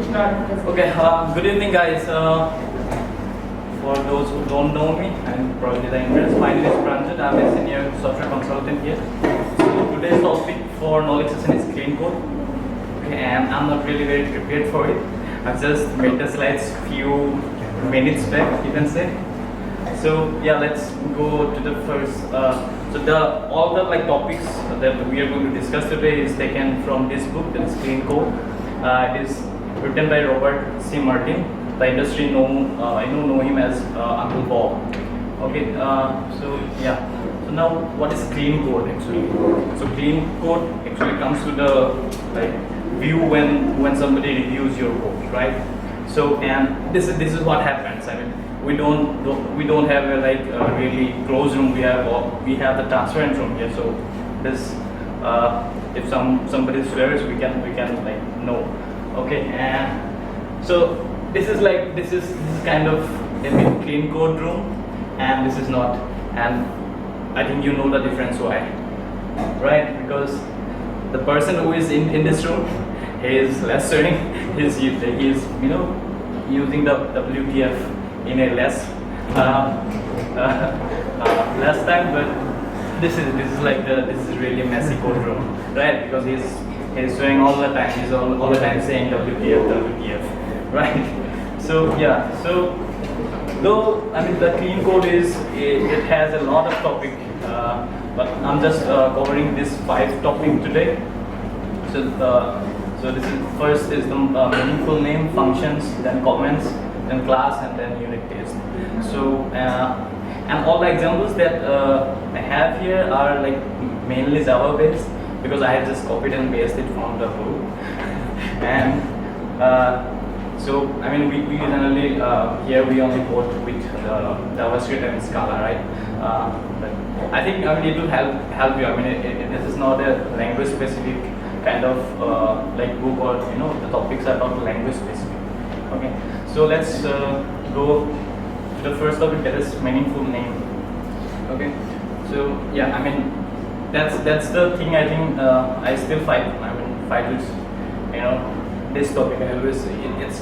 Okay, good evening guys. For those who don't know me, and probably the interest, my name is Pranjit. I'm a senior software consultant here. So today's topic for knowledge session is clean code. Okay, and I'm not really very prepared for it. I've just made the slides few minutes back, you can say. So yeah, let's go to the first. All the topics that we are going to discuss today is taken from this book, that is Clean Code. It is written by Robert C. Martin. The industry I know him as Uncle Bob. Okay, so yeah. So now, what is clean code actually? So clean code actually comes to the view when somebody reviews your code, right? So and this is what happens. I mean, we don't have a really closed room. We have the transparent room here. So this if somebody swears, we can know. Okay, and so this is kind of a big clean code room, and this is not. And I think you know the difference why, right? Because the person who is in this room, he is less swearing. He's using the WTF in a less time, but this is really a messy code room, right? Because he's swearing all the time. He's all the time saying WTF, right? So yeah, so though I mean the clean code it has a lot of topic, but I'm just covering this 5 topic today. So this is first is the meaningful name, functions, then comments, then class, and then unit test. So and all the examples that I have here are mainly Java based, because I have just copied and pasted from the book. And so I mean we generally here we only code with JavaScript and Scala, right? But I think it will help you. I mean this is not a language specific kind of book, or the topics are not language specific. Okay, so let's go to the first topic, that is meaningful name. Okay, so yeah, I mean that's the thing. I think I still fight with this topic. I always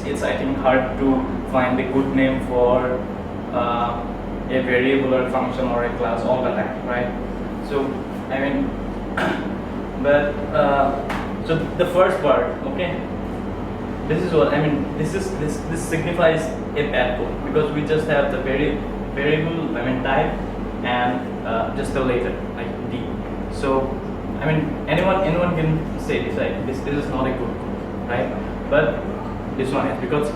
it's I think hard to find a good name for a variable or a function or a class all the time, right? So I mean but so the first part, okay, this is what I mean. This signifies a bad code, because we just have the variable type and just the later d. So I mean anyone can say this, this is not a good code, right? But this one is because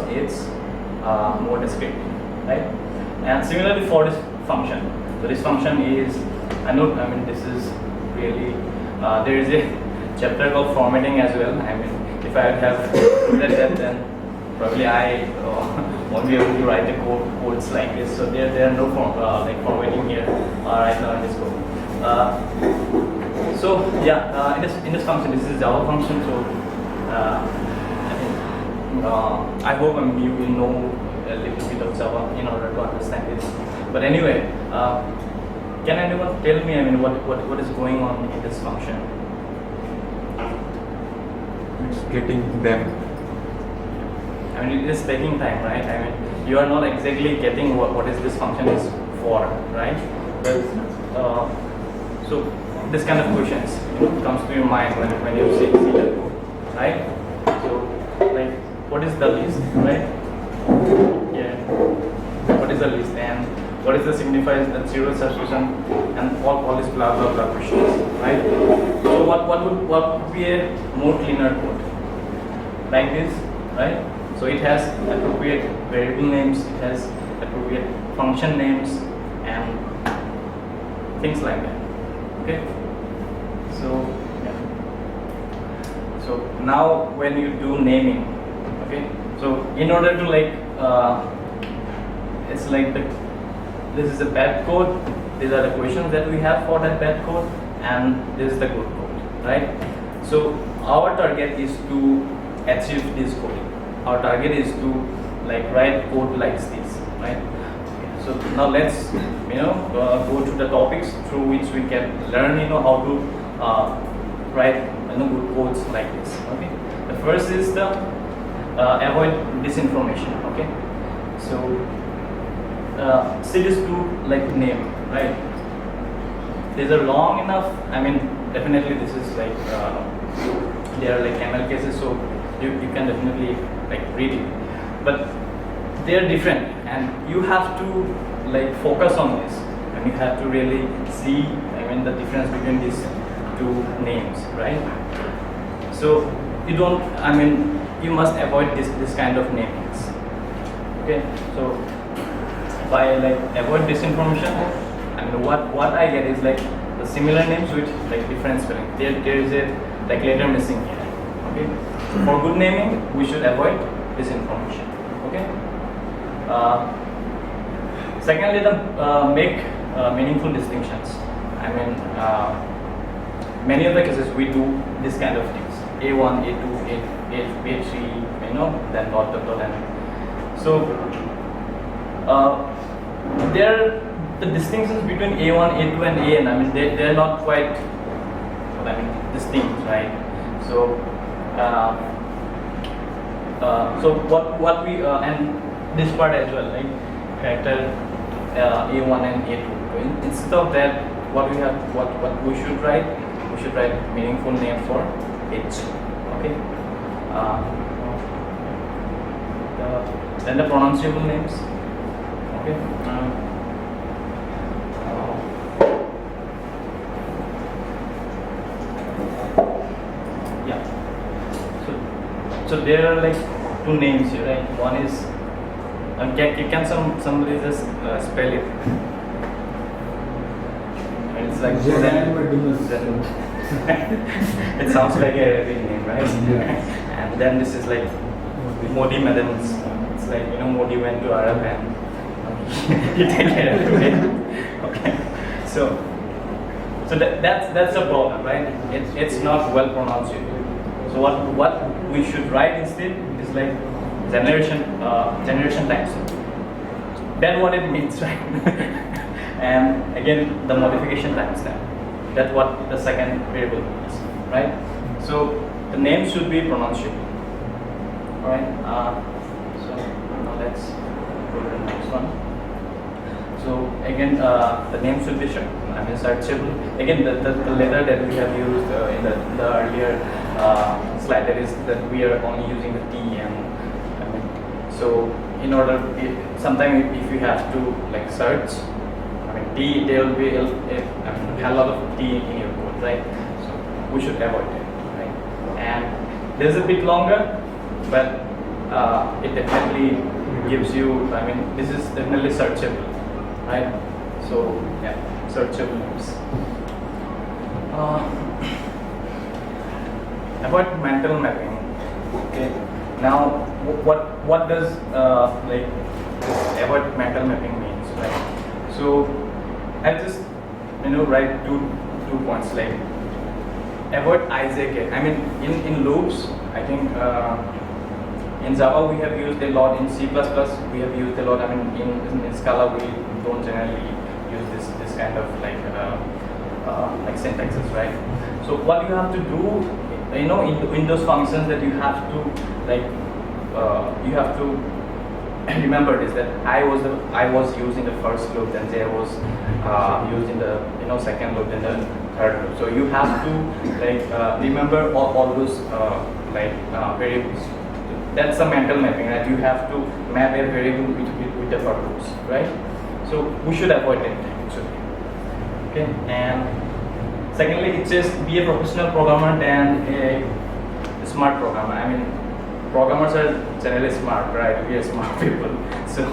it's more descriptive, right? And similarly for this function. So this function is this is really there is a chapter called formatting as well. I mean, if I have read that, then probably I won't be able to write the codes like this. So there are no formatting here right now in this code. So yeah, in this function, this is Java function. So I hope you will know a little bit of Java in order to understand this. But anyway, can anyone tell me what is going on in this function? It's getting them. I mean, it is taking time, right? I mean, you are not exactly getting what is this function is for, right? But so this kind of questions comes to your mind when you see the code, right? So what is the list, right? Yeah. What is the list, and what is the signifies that zero substitution, and all this blah blah blah questions, right? So what would be a more cleaner code like this, right? So it has appropriate variable names, it has appropriate function names, and things like that. Okay. So yeah. So now when you do naming, okay. So in order to it's this is a bad code. These are the questions that we have for that bad code, and this is the good code, right? So our target is to achieve this coding. Our target is to write code like this, right? Okay. So now let's go to the topics through which we can learn how to write good codes like this. Okay. The first is the avoid disinformation. Okay, so still is to like name, right? These are long enough. I mean, definitely this is like they are like ML cases, so you can definitely like read it, but they are different, and you have to like focus on this, and you have to really see, I mean, the difference between these two names, right? So you don't, I mean, you must avoid this kind of namings. Okay, so by like avoid disinformation, I mean, what I get is like the similar names with like different spelling. There is a like letter missing here. Okay, so for good naming, we should avoid disinformation. Okay. Secondly, make meaningful distinctions. I mean, many of the cases we do this kind of things: A1, A2, A3, you know, then dot dot dot, and so there the distinctions between A1, A2, and AN. I mean, they're not quite, I mean, distinct, right? So so what we and this part as well, like character A1 and A2. So instead of that, what we have, what we should write meaningful name for H. Okay. Then the pronounceable names. Okay. Yeah. So there are like two names here, right? One is can somebody just spell it? It's like it sounds like a Arabic name, right? Yeah. And then this is like Modi Madams. It's like, you know, Modi went to Arab and he take care of it. Okay. So that's a problem, right? It's not well pronounced. So what we should write instead is like generation times. Then what it means, right? And again the modification times then. That's what the second variable means, right? So the name should be pronounceable. Alright. So now let's go to the next one. So again, the name should be searchable. Again, the letter that we have used in the earlier slide, that is that we are only using the T, and I mean, so in order, sometimes if you have to like search, I mean, T, there will be a lot of T in your code, right? So we should avoid it, right? And this is a bit longer, but it definitely gives you, I mean, this is definitely searchable, right? So yeah, searchable names. About mental mapping. Okay. Now, what does like this avoid mental mapping means, right? So I just, you know, write two points, like avoid IJK. I mean, in loops, I think in Java we have used a lot. In C++ we have used a lot. I mean, in Scala we don't generally use this kind of like syntaxes, right? So what you have to do, you know, in those functions, that you have to like you have to remember this, that I was used in the first loop, then J was used in the, you know, second loop, then the third loop. So you have to like remember all those variables. That's a mental mapping, right? You have to map a variable with the purpose, right? So we should avoid it actually. Okay. And secondly, it says be a professional programmer than a smart programmer. I mean, programmers are generally smart, right? We are smart people. So,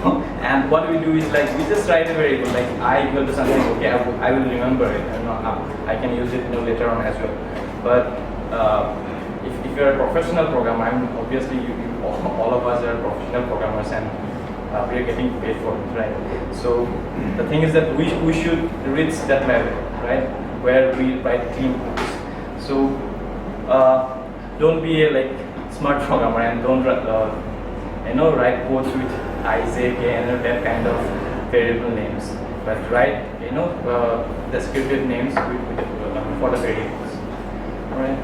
and what we do is like we just write a variable like I equal to something. Okay, I will remember it. I can use it, you know, later on as well. But if you're a professional programmer, I mean, obviously all of us are professional programmers, and we are getting paid for it, right? So the thing is that we should reach that level, right, where we write clean codes. So don't be a like smart programmer and don't you know, write codes with IJK and that kind of variable names, but write, you know, descriptive names for the variables. All right.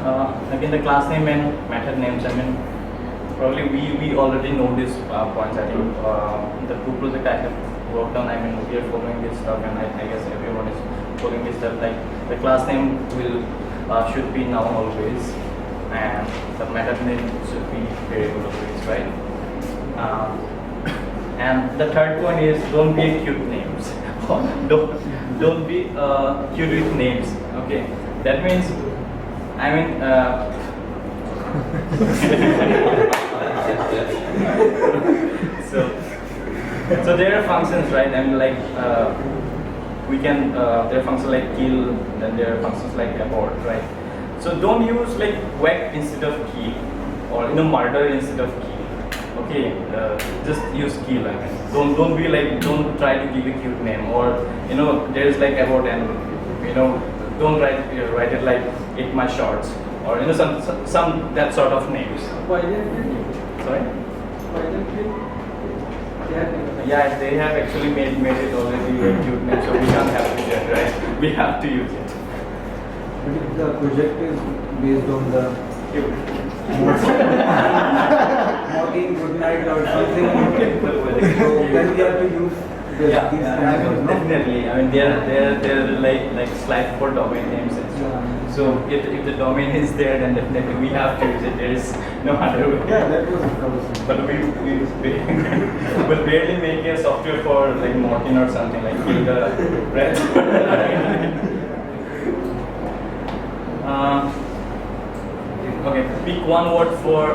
again the class name and method names. I mean, probably we already know these points. I think the two project I have worked on. I mean, we are following this stuff, and I guess everyone is following this stuff. Like the class name will should be noun always, and the method name should be variable always, right? And the third point is don't be cute names. don't be cute with names. Okay, that means I mean. So there are functions, right? I mean, like we can there are functions like kill, then there are functions like abort, right? So don't use like whack instead of kill, or murder instead of kill. Okay, just use kill. I mean, don't be like don't try to give a cute name, or there's like abort and don't write it like eat my shorts, or some that sort of names. Why didn't Sorry. Why didn't Yeah, they have actually made it already a cute name, so we can't have to use it, right? We have to use it. But if the project is based on the mocking good night or something, so then we have to use Yeah, these I kinds mean, of definitely. I mean, they're like slide for domain names and stuff. Yeah. So if the domain is there, then definitely we have to use it. There is no other way. Yeah, that was troublesome. But we will barely make a software for like Mortin or something like kill the red. Okay, pick one word for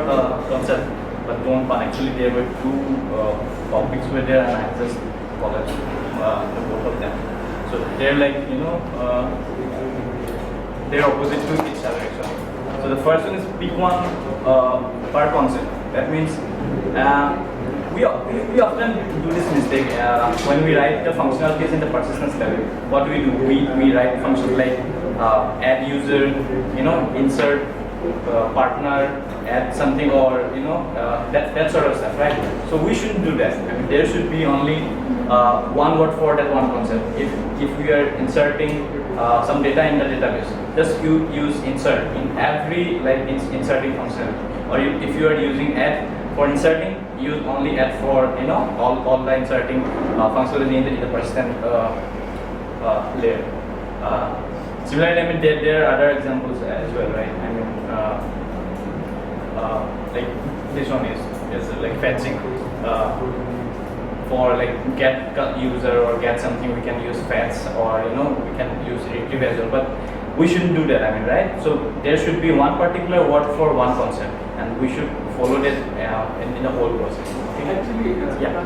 concept, but don't pun. Actually, there were two topics were there, and I just followed the both of them. So they're like they're opposite to each other actually. So the first one is pick one per concept. That means we often do this mistake when we write the functional case in the persistence level. What do? We write functions like add user, insert partner, add something, or that sort of stuff, right? So we shouldn't do that. I mean, there should be only one word for that one concept. If we are inserting some data in the database, just you use insert in every inserting function. Or if you are using add for inserting, use only add for all the inserting functionality in the persistent layer. Similarly, I mean there are other examples as well, right? I mean, like this one is like fetching for like get user or get something. We can use fetch, or we can use retrieve as well. But we shouldn't do that. I mean, right? So there should be one particular word for one concept, and we should follow that in the whole process. Okay? Actually, Yeah.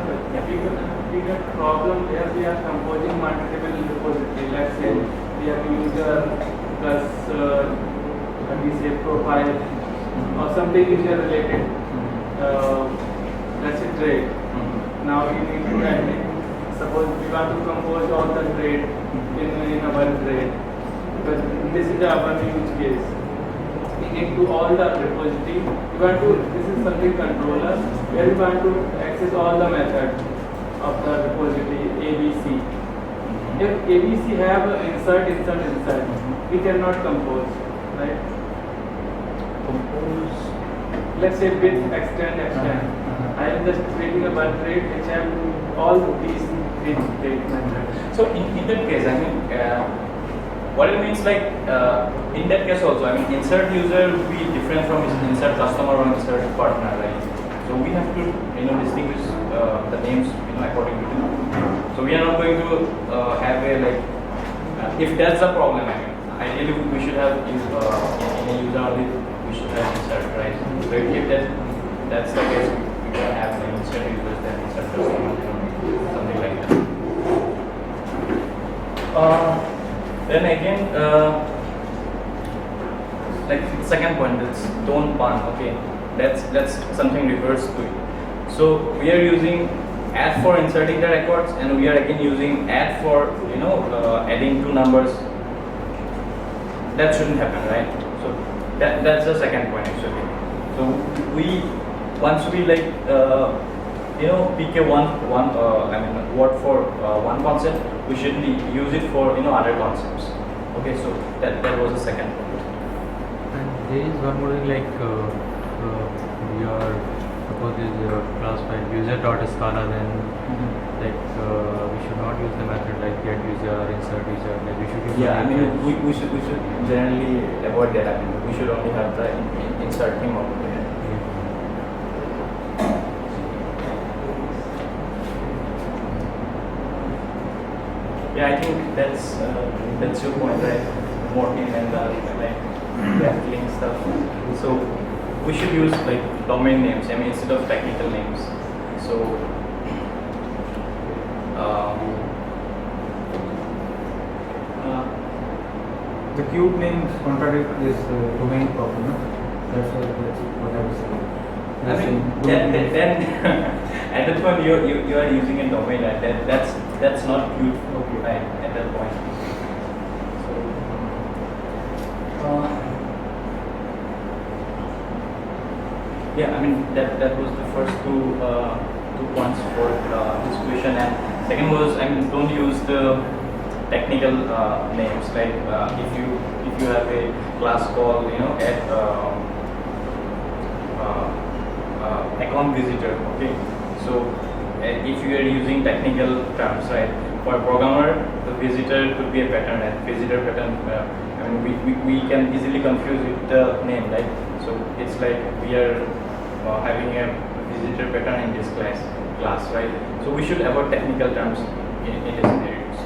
we got problem where we are composing multiple repository. Let's say we have user plus we say profile or something which are related. Let's say trade. Now we need to add. Suppose we want to compose all the trade in our trade, but this is our use case. We need to all the repository. We want to. This is something controller where we want to access all the methods of the repository ABC. If ABC have insert, we cannot compose, right? Compose. Let's say with extend. I am just creating a birth rate which have all these three methods. So in that case, I mean, what it means like in that case also, I mean, insert user will be different from insert customer or insert partner, right? So we have to distinguish the names according to them. So we are not going to have a like if that's a problem. I mean, ideally we should have in a user only we should have insert, right? So if that's the case, we can have an insert users then insert customer, something like that. Then again, like second point, that's don't pun. Okay, that's something refers to it. So we are using add for inserting the records, and we are again using add for adding two numbers. That shouldn't happen, right? So that's the second point actually. So we once we like pick a word for one concept, we shouldn't use it for other concepts. Okay, so that was the second point. And There is one more thing like we are suppose this is class 5 user dot scala, then like we should not use the method like get user, insert user, like we should use Yeah, I the mean methods. we should generally avoid that. I mean we should only have the insert thing over there. Yeah, I think that's your point, right? Morning and like battling stuff. So we should use like domain names. I mean instead of technical names. So The cube names contradict this domain problem, no? That's what I was saying. I mean then at that point you are using a domain, right? That's not cute, Okay. right? At that point. So. Yeah, I mean that was the first two points for this question, and second was, I mean, don't use the technical names, like if you have a class called at account visitor, okay. So if you are using technical terms, right, for a programmer the visitor could be a pattern, and visitor pattern, I mean we can easily confuse with the name, right? So it's like we are having a visitor pattern in this class, right? So we should avoid technical terms in this areas.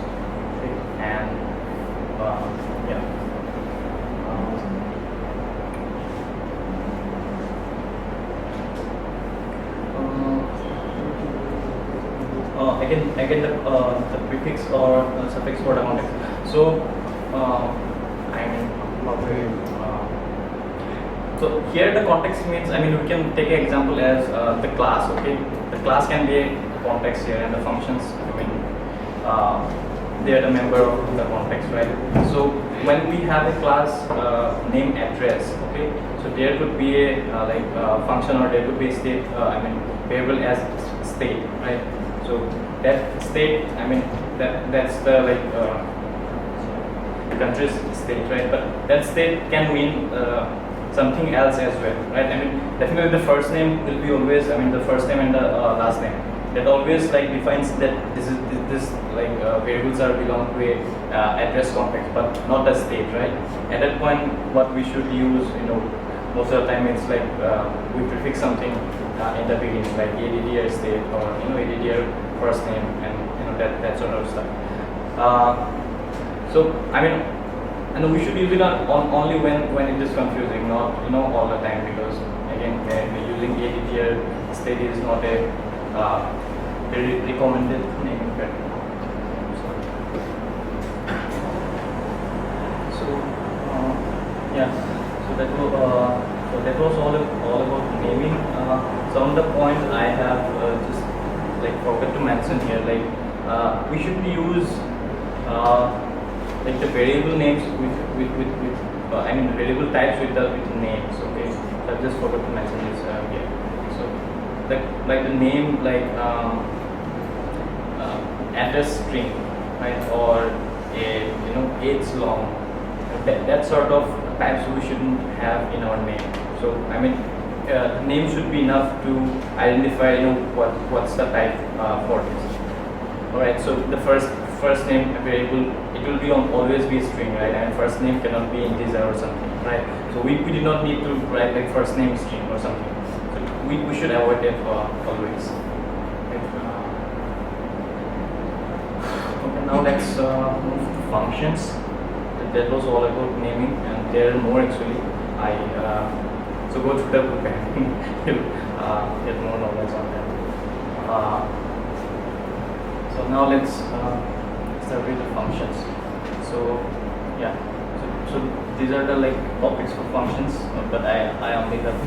Okay. And yeah. Again the prefix or suffix for the context. So I mean so here the context means, I mean we can take an example as the class, okay. The class can be a context here, and the functions, I mean they are the member of the context, right? So when we have a class name address, okay, so there could be a function, or there could be a state, I mean variable as state, right? So that state, I mean that's the country's state, right? But that state can mean something else as well, right? I mean definitely the first name will be always, I mean the first name and the last name, that always like defines that this variables are belong to a address context, but not a state, right? At that point what we should use, most of the time it's like we prefix something in the beginning, like addr state, or addr first name, and that sort of stuff. So I mean, and we should use it on only when it is confusing, not all the time, because again using addr state is not a very recommended naming pattern. So yeah, so that was all about naming. Some of the points I have just forgot to mention here, we should use the variable names with I mean variable types with names, okay. So I just forgot to mention this here. So the name address string, right, or a age long, that sort of types we shouldn't have in our name. So I mean name should be enough to identify what's the type for this. Alright, so the first name variable, it will be always be string, right? And first name cannot be integer or something, right? So we did not need to write first name string or something. So we should avoid that always. Right? Okay, now let's move to functions. That was all about naming, and there are more actually. So go to the book and you'll get more knowledge on that. So now let's start with the functions. So yeah, so these are the topics for functions, but I only have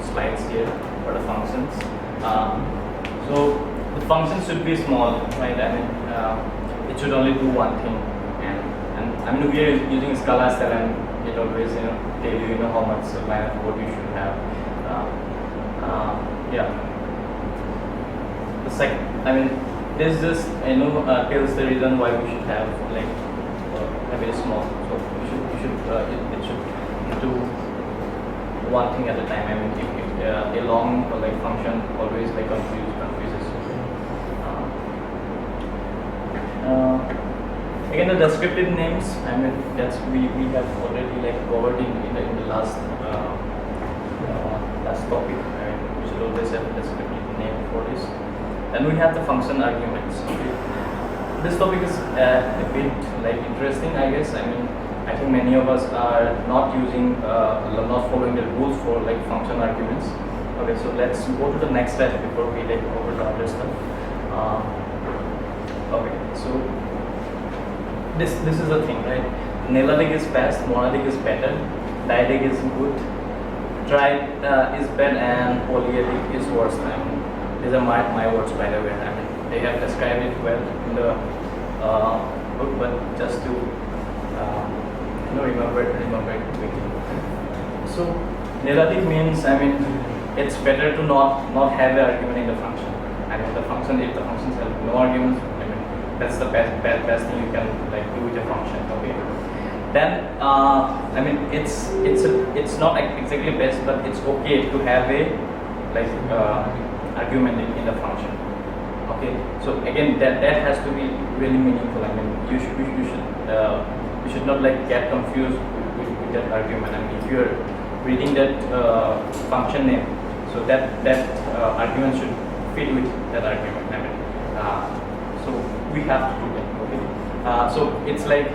2 slides here for the functions. So the functions should be small, right? I mean it should only do one thing, and I mean we are using Scala cell, and it always tell you how much line of code you should have. Yeah. The second, I mean, this just tells the reason why we should have a very small. So we should it should do one thing at a time. I mean, if a long like function always like confuses you. Again, the descriptive names. I mean, that's we have already like covered in the last last topic. I mean, we should always have a descriptive name for this. Then we have the function arguments. Okay. This topic is a bit like interesting, I guess. I mean, I think many of us are not using, not following the rules for like function arguments. Okay, so let's go to the next step before we like over the other stuff. Okay, so this is the thing, right? Knolx is best, monadic is better, dyadic is good, triad is bad, and polyadic is worse. I mean, these are my words, by the way. I mean, they have described it well in the book, but just to remember it quickly. So knolx means, I mean, it's better to not have an argument in the function. I mean, if the functions have no arguments, I mean, that's the best thing you can like do with a function. Okay. Then I mean, it's not exactly best, but it's okay to have a like argument in the function. Okay, so again, that has to be really meaningful. I mean, you should not like get confused with that argument. I mean, if you're reading that function name, so that argument should fit with that argument. I mean, so we have to do that. Okay, so it's like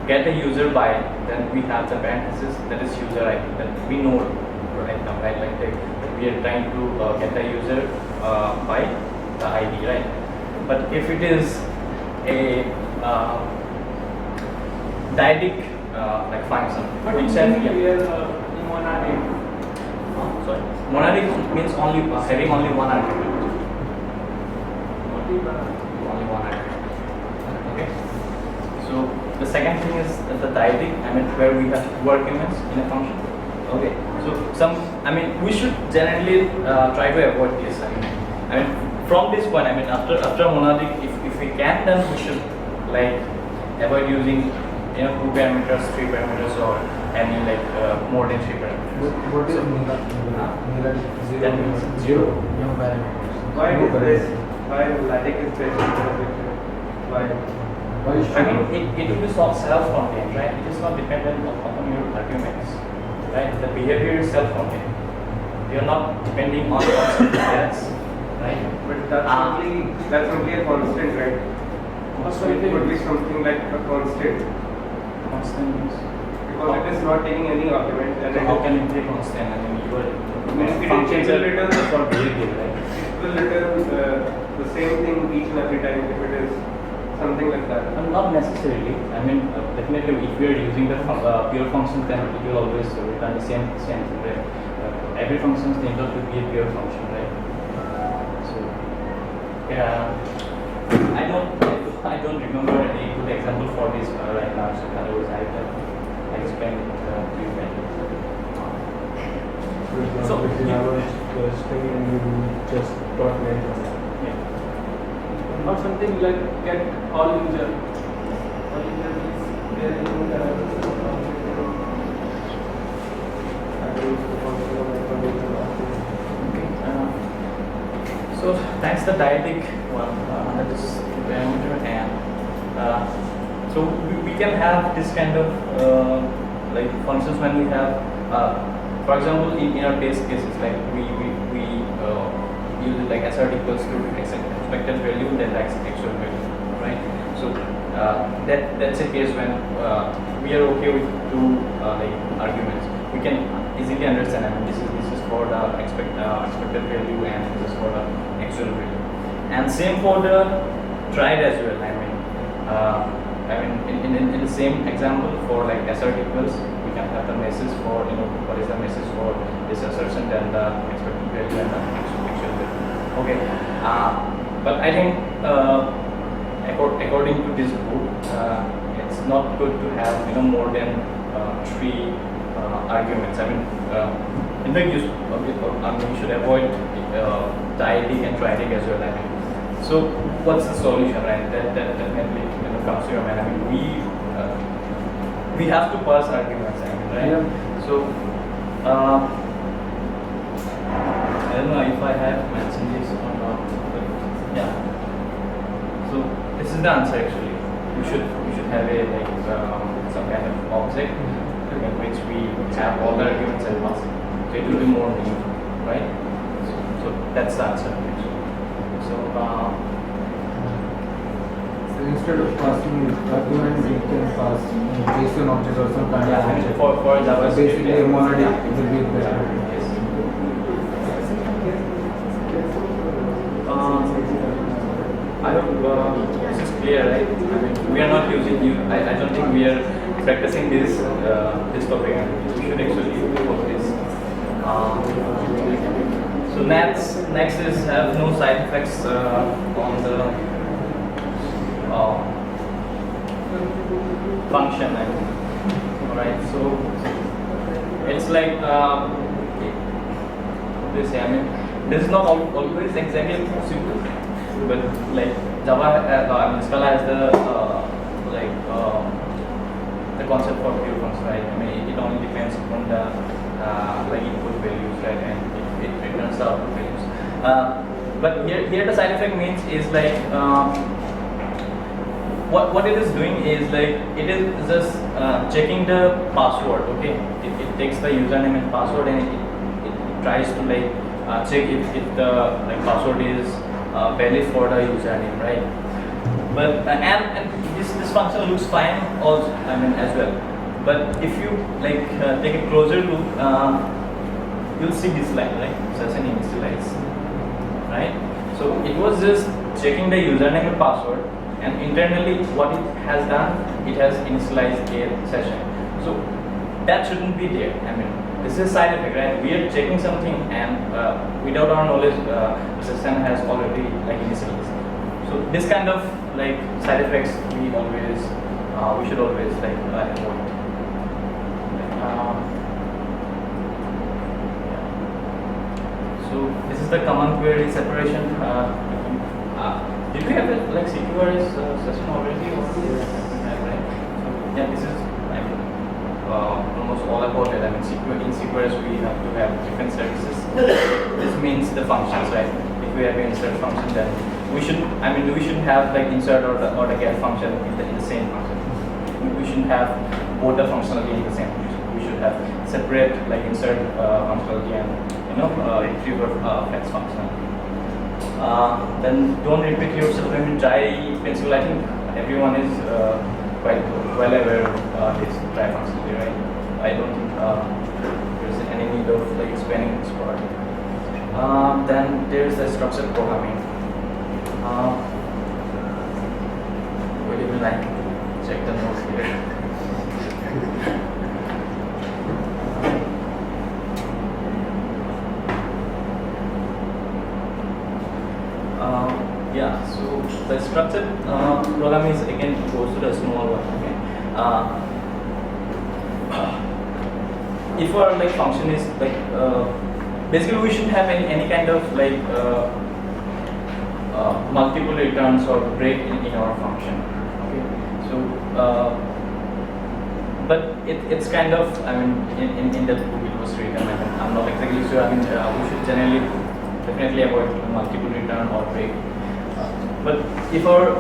get a user by, then we have the parenthesis that is user ID that we know right now, right? Like we are trying to get the user by the ID, right? But if it is a dyadic like function, which says monadic. Sorry, monadic means only having only one argument. Only one argument. Okay. So the second thing is the dyadic. I mean, where we have two arguments in a function. Okay. So we should generally try to avoid this. I mean, from this point, I mean, after monadic, if we can, then we should like avoid using 2 parameters, 3 parameters, or any like more than 3 parameters. What is So, knolx? that means Zero. No parameters. Why is best? Why dyadic is best? Why? Why should I mean, it will be self-contained, right? It is not dependent upon your arguments, right? The behavior is self-contained. You are not depending on constant stats, right? But that's only a constant, right? So it could be something like a constant Constant means. because it is not taking any argument and So how can it be constant? I mean, you are functions are for behavior, right? it will return the same thing each and every time if it is something like that. Not necessarily. I mean, definitely, if we are using the pure functions, then it will always return the same thing, right? Every function is named to be a pure function, right? So, yeah, I don't remember a good example for this right now. So, otherwise, I can explain it to you better. For example, So, if you have a string and you just dot length on it. Yeah. Or something like get all user. All user means there is no Okay. So that's the dyadic one. That is parameter, and so we can have this kind of like functions when we have, for example, in our base cases, like we use it like assert equals to expected value then actual value, right? So that's a case when we are okay with two like arguments. We can easily understand. I mean, this is for the expected value, and this is for the actual value. And same for the triad as well. I mean, in the same example for like assert equals, we can have the message for what is the message for this assertion, then the expected value and the actual value. Okay. But I think according to this book, it's not good to have more than 3 arguments. I mean, in the use of it, you should avoid dyadic and triadic as well. I mean, so what's the solution, right? That definitely comes to your mind. I mean, we have to pass arguments, I mean, right? Yeah. So, I don't know if I have mentioned this or not, but yeah. So this is the answer actually. We should have a like some kind of object in which we have all the arguments at once. So it will be more meaningful, right? So that's the answer actually. So So instead of passing arguments, we can pass JSON object or some kind yeah, of I mean, object. for JavaScript, Basically, a monolith yeah. will be better. Yes. I hope this is clear, right? I mean, we are not using you. I don't think we are practicing this this topic. We should actually follow this. So next is have no side effects on the function. Alright, so it's like this. I mean, this is not always exactly possible, but like Java, I mean Scala has the the concept for pure function, right? I mean, it only depends on the like input values, right, and it returns the output values. But here the side effect means is like what it is doing is like it is just checking the password. Okay, it takes the username and password and it tries to like check if the like password is valid for the username, right? But and this function looks fine also, I mean, as well. But if you like take a closer look, you'll see this line, right? Such an initialize, right? So it was just checking the username and password, and internally what it has done, it has initialized a session. So that shouldn't be there. I mean, this is a side effect, right? We are checking something, and without our knowledge, the system has already like initialized. So this kind of like side effects we should always like avoid. So this is the common query separation. Did we have it like CQRS session already? Or right? So yeah, this is I mean almost all about it. I mean, in CQRS we have to have different services. This means the functions, right? If we have an insert function, then we shouldn't have like insert or the get function in the same function. We shouldn't have both the functionality in the same function. We should have separate like insert functionality and retrieve or fetch functionality. Then don't repeat yourself. I mean, try pencil. I think everyone is quite well aware of this try functionality, right? I don't think there's any need of like explaining this part. Then there's the structured programming. Wait a minute, check the notes here. Yeah, so the structured program is again goes to the small one. Okay. If our like function is like basically we shouldn't have any kind of like multiple returns or break in our function. Okay, so but it's kind of, I mean, in the book it was written. I'm not exactly sure. I mean, we should generally definitely avoid multiple return or break. But if our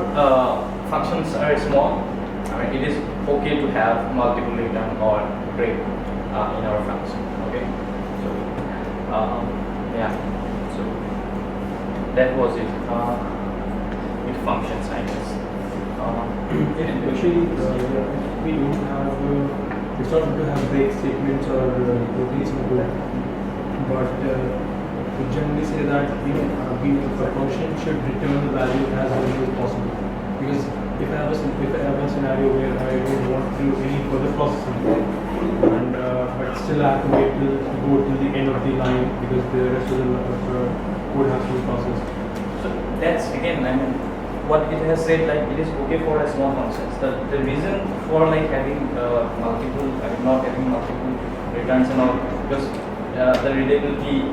functions are small, I mean, it is okay to have multiple return or break in our function. Okay, so yeah, so that was it with functions, I guess. Actually, we don't have, it's not to have break statements or routines in code, but we generally say that a function should return the value as early as possible. Because if I have a scenario where I don't want to do any further processing, and but still I have to wait to go till the end of the line because the rest of the code has to be processed. So that's again, I mean, what it has said, like it is okay for a small functions. The reason for like having multiple, I mean, not having multiple returns and all, because the readability,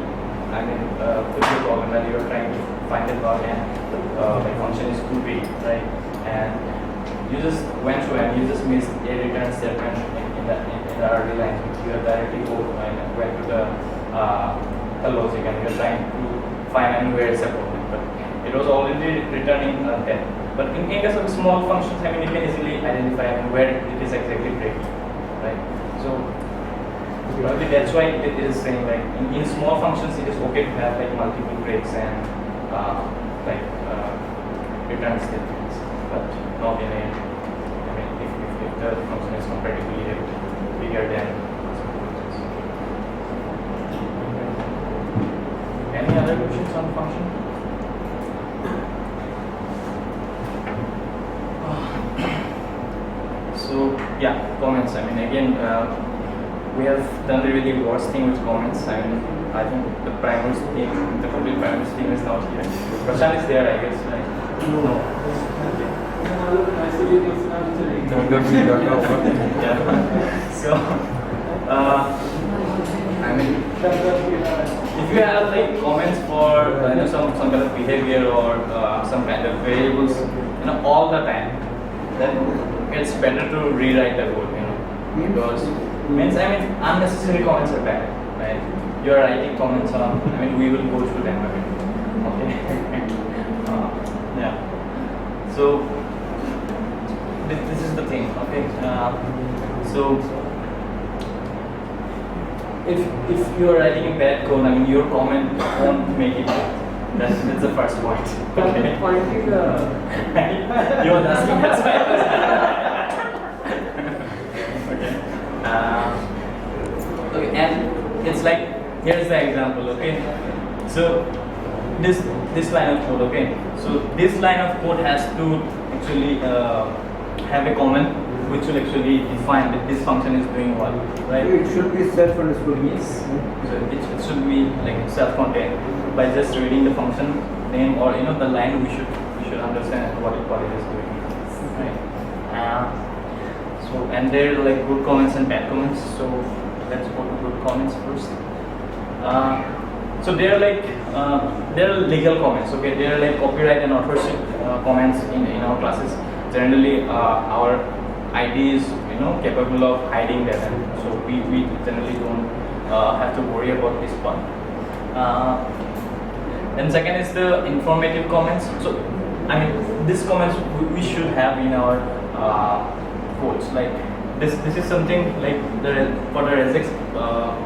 I mean, could be a problem that you are trying to find a bug and the function is too big, right? And you just went through and you just missed a return statement in the early lines. You are directly went to the logic and you're trying to find where it's a problem. But it was already returning 10. But in case of small functions, I mean, you can easily identify where it is exactly breaking, right? So probably that's why it is saying like in small functions it is okay to have like multiple breaks and return statements, but not in a. I mean, if the function is comparatively bigger than any other questions on function? So yeah, comments. I mean, again, we have done the really worst thing with comments. I mean, I think the primary team, the complete primary team is not here. Prashant is there, I guess, right? No. Yeah. So, I mean, if you have like comments for some kind of behavior or some kind of variables, all the time, then it's better to rewrite the code, because means unnecessary comments are bad, right? You are writing comments on. I mean, we will go through them again. Okay. Yeah. So this is the thing. Okay. So if you are writing a bad code, I mean, your comment won't make it. That's the first point. Okay. Pointing You are asking that's why. Okay, and it's like, here's the example, okay? So this line of code, okay? So this line of code has to actually have a comment which will actually define that this function is doing what, right? It should be self-understood. Yes. So it should be like self-contained. By just reading the function name or the line, we should understand what it is doing, right? So and there are like good comments and bad comments. So let's go to good comments first. So there are legal comments. Okay, there are like copyright and authorship comments in our classes. Generally, our ID is capable of hiding that, and so we generally don't have to worry about this part. And second is the informative comments. So I mean, these comments we should have in our codes. Like this is something like for the regex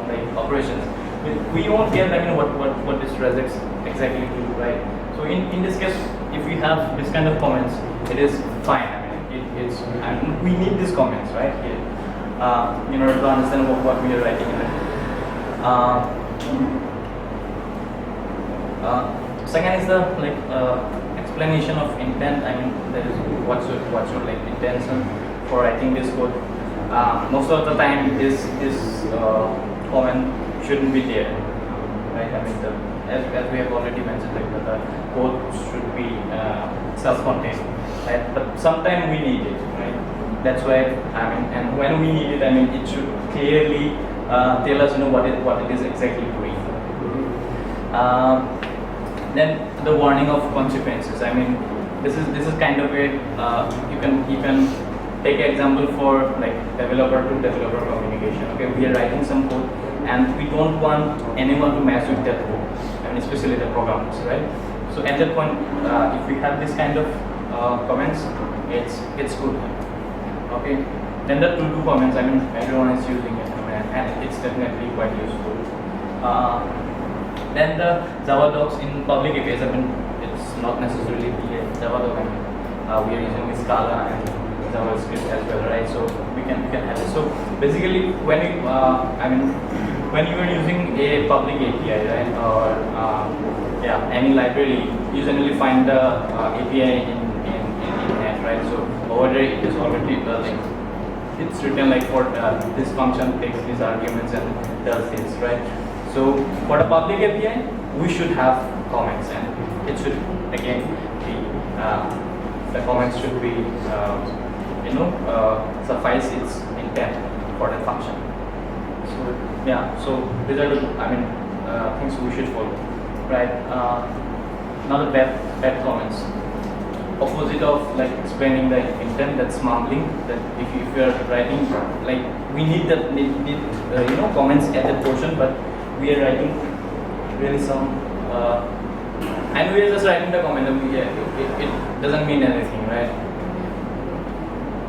like operations. We won't get what this regex exactly do, right? So in this case, if we have this kind of comments, it is fine. I mean, we need these comments, right? Here, in order to understand what we are writing in it. Second is the explanation of intent. I mean, that is what's your like intention for writing this code. Most of the time, this comment shouldn't be there, right? I mean, as we have already mentioned, like the code should be self-contained, right? But sometimes we need it, right? That's why and when we need it, it should clearly tell us, what it is exactly doing. Then the warning of consequences. I mean, this is kind of a you can take an example for like developer to developer communication. Okay, we are writing some code and we don't want anyone to mess with that code. I mean, especially the programmers, right? So at that point, if we have this kind of comments, it's good. Okay. Then the to-do comments. I mean, everyone is using it, and it's definitely quite useful. Then the Java docs in public APIs. I mean, it's not necessarily a Java doc. We are using Scala and JavaScript as well, right? So we can have it. So basically, when when you are using a public API, right, or any library, you generally find the API in net, right? So over there, it is already it's written like for this function takes these arguments and does this, right? So for the public API, we should have comments, and it should again be the comments should be suffice its intent for the function. So yeah, so these are the things we should follow, right? Now the bad comments. opposite of like explaining the intent, that's mumbling. That if you are writing, like we need comments at that portion, but we are writing really some and we are just writing the comment, and it doesn't mean anything, right?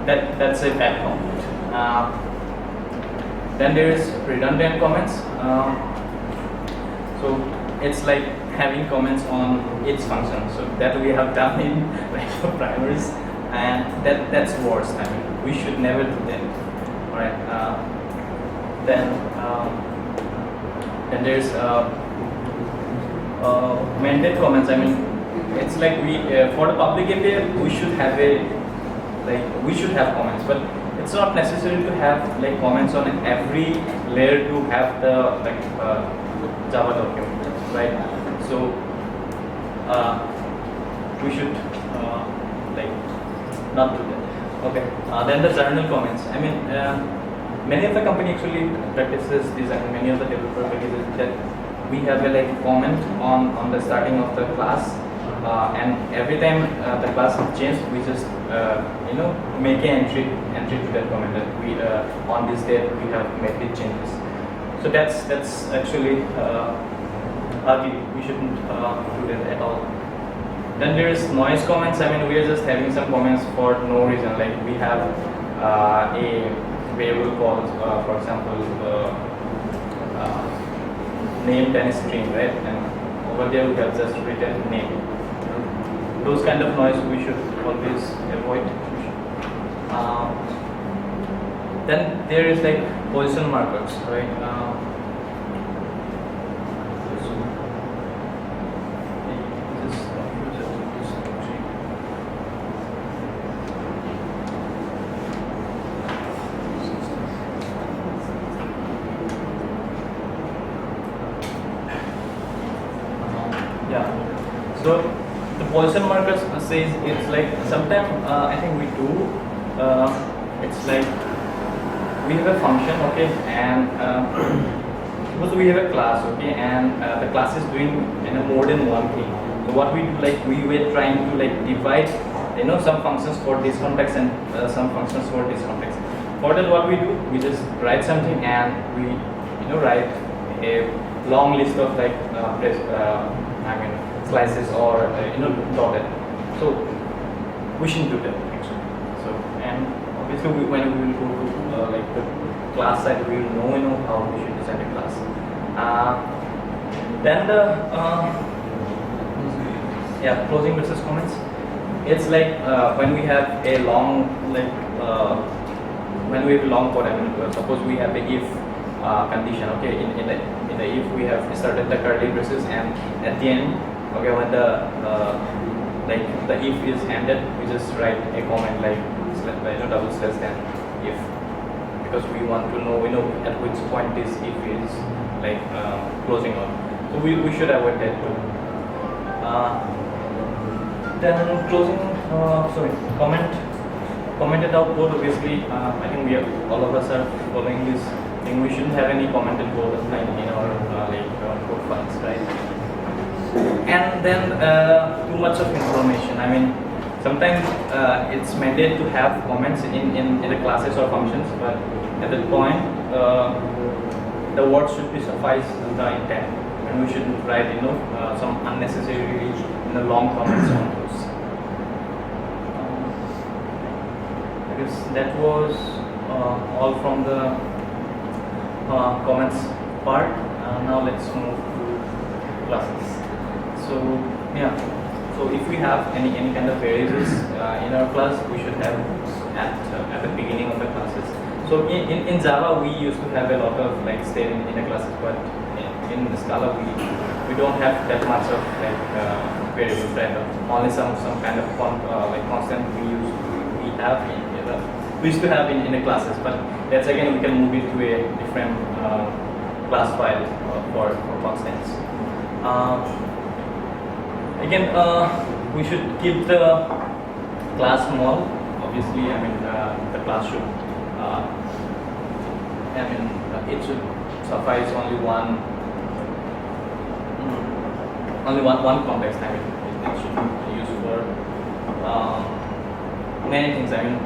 That's a bad comment. Then there is redundant comments. So it's like having comments on its function. So that we have done in regular primaries, and that's worse. I mean, we should never do that. All right. Then there's mandate comments. I mean, it's like we for the public API we should have comments, but it's not necessary to have like comments on every layer to have the Java document, right? So we should like not do that. Okay. Then the journal comments. I mean, many of the company actually practices this, and many of the developer practices that we have a like comment on the starting of the class, and every time the class changes, we just make an entry to that comment that we on this date we have made the changes. So that's actually ugly. We shouldn't do that at all. Then there is noise comments. I mean, we are just having some comments for no reason. Like we have a variable called, for example, name tennis string, right? And over there we have just written name. Those kind of noise we should always avoid. Then there is like position markers, right? So the position markers says it's like sometimes I think we do. It's like we have a function, okay, and suppose we have a class, okay, and the class is doing more than one thing. So what we do, like we were trying to like divide, some functions for this context and some functions for this context. For that, what we do, we just write something and we write a long list of like slices or dotted. So we shouldn't do that actually. So, and obviously when we will go to like the class side, we will know how we should design a class. Then the closing versus comments. It's like when we have a long when we have a long code. I mean, suppose we have a if condition. Okay, in the if we have started the curly braces, and at the end, okay, when the if is ended, we just write a comment like double slash then if, because we want to know at which point this if is like closing on. So we should avoid that too. Then closing, commented out code. Obviously, I think all of us are following this thing. We shouldn't have any commented code in our code files, right? And then too much of information. I mean, sometimes it's mandated to have comments in the classes or functions, but at that point, the words should be suffice the intent, and we shouldn't write some unnecessarily long comments on those. I guess that was all from the comments part. Now let's move to classes. So yeah, so if we have any kind of variables in our class, we should have at the beginning of the classes. So in Java we used to have a lot of like state in the classes, but in Scala we don't have that much of like variables, right? Only some kind of constant we used to have in the classes, but that's again we can move it to a different class file for constants. Again, we should keep the class small. Obviously, I mean the class should. It should suffice only one context. I mean, it should be used for many things. I mean,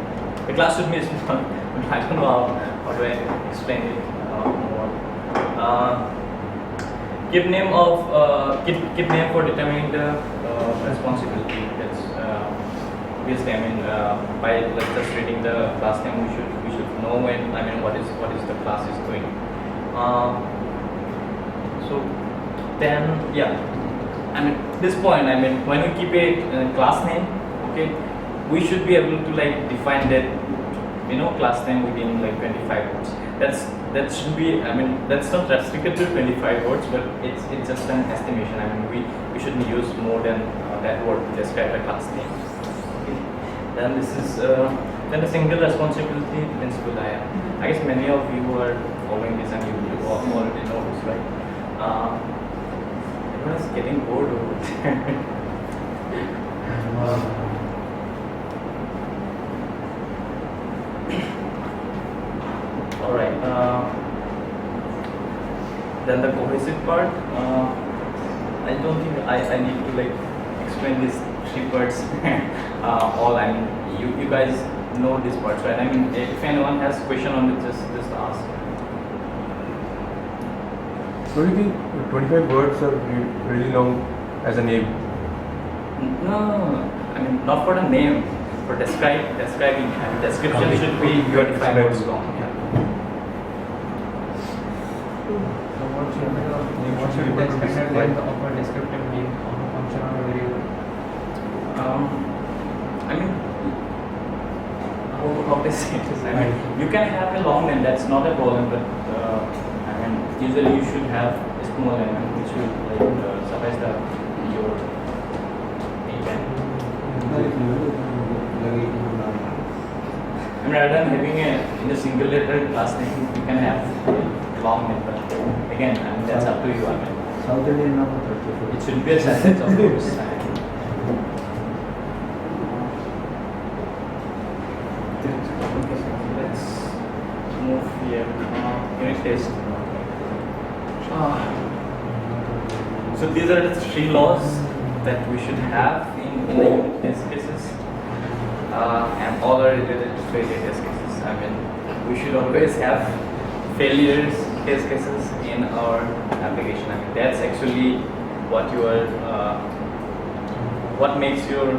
the class should be small. I don't know how to explain it more. Keep name for determining the responsibility. That's obviously. I mean, by just reading the class name, we should know when. I mean, what is the class is doing. So then, yeah. I mean, this point. I mean, when we keep a class name, okay, we should be able to like define that, class name within like 25 words. That should be. I mean, that's not restricted to 25 words, but it's just an estimation. I mean, we shouldn't use more than that word to describe a class name. Okay. Then this is then the single responsibility principle. I guess many of you are following this and you already know this, right? Everyone is getting bored over there. All right. Then the cohesive part. I don't think I need to like explain these 3 parts. All I mean, you guys know these parts, right? I mean, if anyone has question on it, just ask. So do you think 25 words are really long as a name? No. I mean, not for the name, for describing. And description should be 25 words long. Yeah. So what's your expected length of a descriptive name of a function or a variable? I mean, how to say this? I mean, you can have a long name, that's not a problem, but I mean, usually you should have a small name which will like suffice your intent. I mean, rather than having in a single letter last name, you can have a long name, but again, I mean, that's up to you. I mean, South Indian number. it should be a sentence, of course. Let's move here. Unit test. So these are the 3 laws that we should have in the unit test cases, and all are related to failure test cases. I mean, we should always have failures test cases in our application. I mean, that's actually what you are, what makes your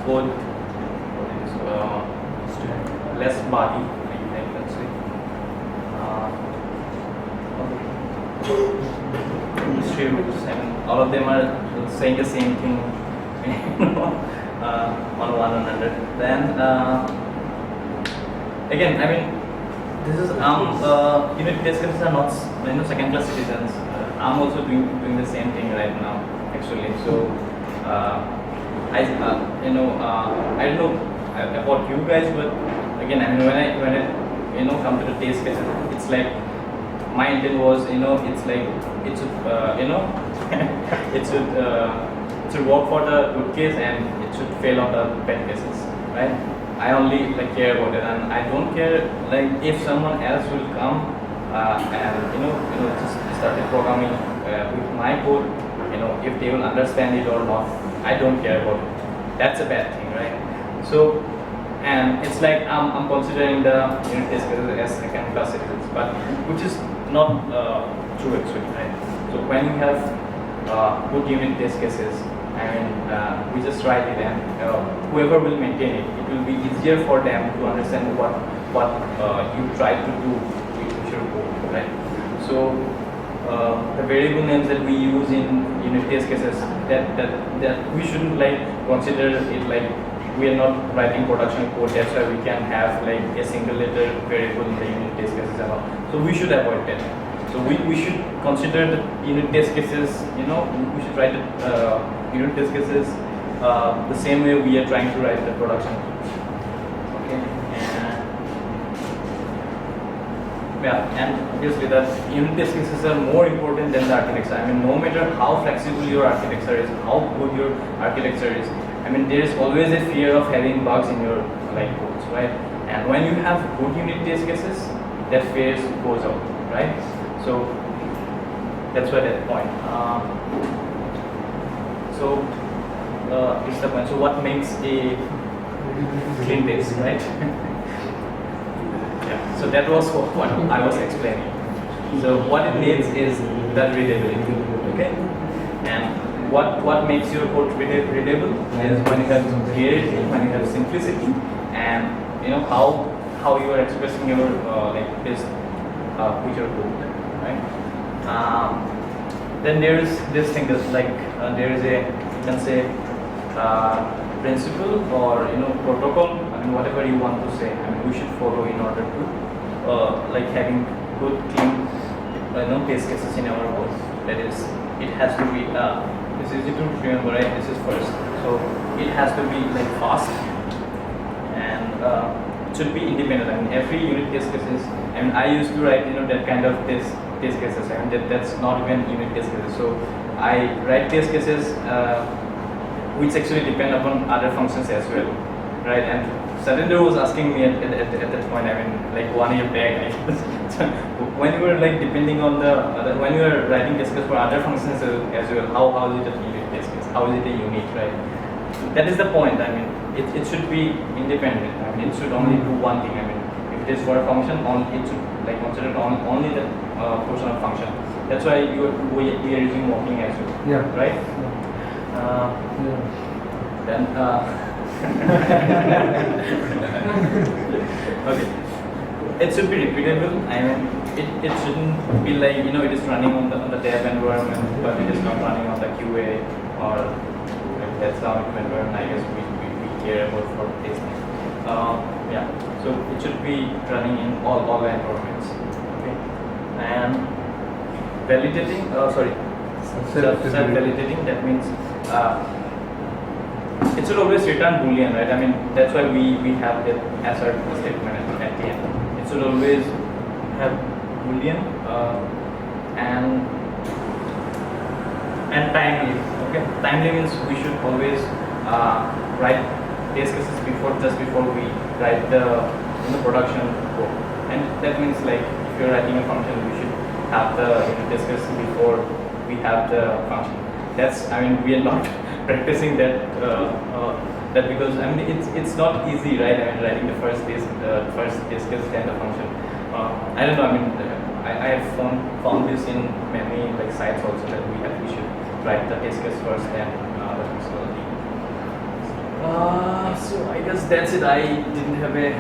code less buggy, like let's say. History rules. I mean, all of them are saying the same thing, on one another. Then again, I mean, this is unit test cases are not second class citizens. I'm also doing the same thing right now, actually. So I don't know about you guys, but again, I mean, when I come to the test case, it's like my intent was, it's like it should it should work for the good case and it should fail on the bad cases, right? I only like care about it, and I don't care like if someone else will come and just started programming with my code, if they will understand it or not, I don't care about it. That's a bad thing, right? So, and it's like I'm considering the unit test cases as second class citizens, but which is not true actually, right? So when we have good unit test cases, and we just write it, and whoever will maintain it, it will be easier for them to understand what you try to do with your code, right? So the variable names that we use in unit test cases, that we shouldn't like consider it like we are not writing production code. That's why we can have like a single letter variable in the unit test cases and all. So we should avoid that. So we should consider the unit test cases. We should write the unit test cases the same way we are trying to write the production code. Okay. And obviously that unit test cases are more important than the architecture. I mean, no matter how flexible your architecture is, how good your architecture is, I mean, there is always a fear of having bugs in your codes, right? And when you have good unit test cases, that fear goes out, right? So that's why that point. So is the point. So what makes a clean base, right? Yeah. So that was what I was explaining. So what it needs is that readability. Okay. And what makes your code readable is when you have clarity, when you have simplicity, and you know how you are expressing your like this with your code, right? Then there is this thing that's like there is a, you can say, principle or protocol. I mean, whatever you want to say. I mean, we should follow in order to like having good clean case cases in our code. That is, it has to be this is easy to remember, right? This is first. So it has to be like fast and it should be independent. I mean, every unit test cases. I mean, I used to write that kind of test cases. I mean, that's not even unit test cases. So I write test cases which actually depend upon other functions as well, right? And Satendra was asking me at that point. I mean, like 1 year back, I guess. So when you were like depending on when you were writing test case for other functions as well, how is it a unit test case? How is it a unit, right? That is the point. I mean, it should be independent. I mean, it should only do one thing. I mean, if it is for a function, it should like consider only the portion of function. That's why we are using walking as well. Yeah. Right. Then okay, it should be repeatable. I mean, it shouldn't be like it is running on the dev environment, but it is not running on the QA or that's how environment. I guess we care about for testing. Yeah, so it should be running in all the environments. Okay, and validating. Self-validating. That means it should always return Boolean, right? I mean, that's why we have that assert statement at the end. It should always have Boolean and timely. Okay, timely means we should always write test cases just before we write the production code, and that means like if you're writing a function, we should have the test case before we have the function. That's, I mean, we are not practicing that because I mean it's not easy, right? I mean, writing the first test case kind of function. I don't know. I mean, I have found this in many like sites also that we should write the test case first and the functionality. So I guess that's it. I didn't have a